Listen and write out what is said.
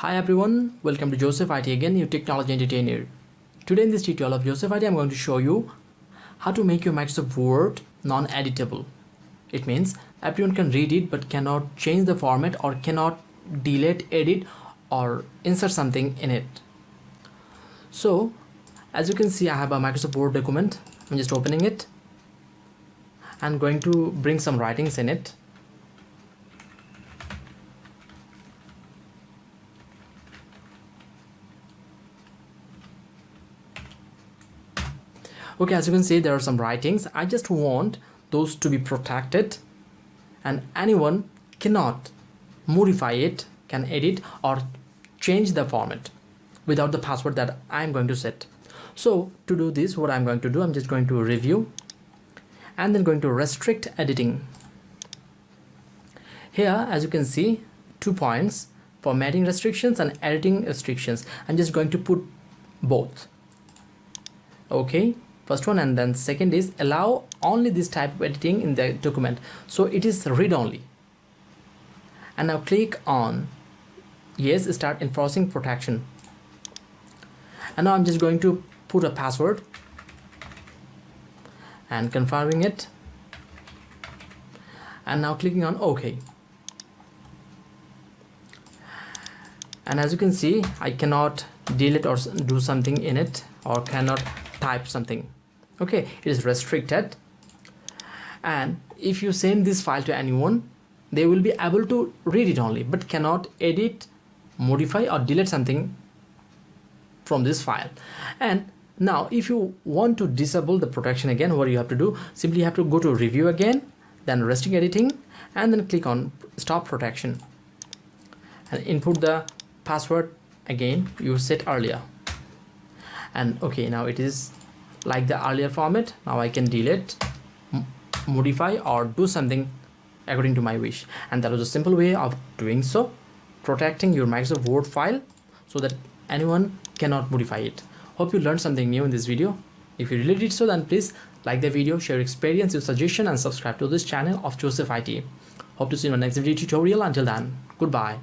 Hi everyone, welcome to Joseph IT again, your technology entertainer. Today in this tutorial of Joseph IT, I'm going to show you how to make your Microsoft Word non-editable. It means everyone can read it but cannot change the format or cannot delete, edit or insert something in it. So as you can see, I have a Microsoft Word document. I'm just opening it. I'm going to bring some writings in it. Okay, as you can see, there are some writings. I just want those to be protected and anyone cannot modify it, can edit or change the format without the password that I'm going to set. So to do this, what I'm going to do, I'm just going to review and then going to restrict editing. Here, as you can see, 2 points: formatting restrictions and editing restrictions. I'm just going to put both. Okay, first one, and then second is allow only this type of editing in the document, so it is read only. And now click on yes, start enforcing protection. And now I'm just going to put a password and confirming it, and now clicking on OK. And as you can see, I cannot delete or do something in it or cannot type something. Okay, it is restricted. And if you send this file to anyone, they will be able to read it only but cannot edit, modify or delete something from this file. And now if you want to disable the protection again, what you have to do, simply you have to go to review again, then restrict editing, and then click on stop protection and input the password again you set earlier. And okay, now it is like the earlier format. Now I can delete, modify or do something according to my wish. And that was a simple way of doing so, protecting your Microsoft Word file so that anyone cannot modify it. Hope you learned something new in this video. If you really did so, then please like the video, share your experience, your suggestion and subscribe to this channel of Joseph IT. Hope to see you in my next video tutorial. Until then, goodbye.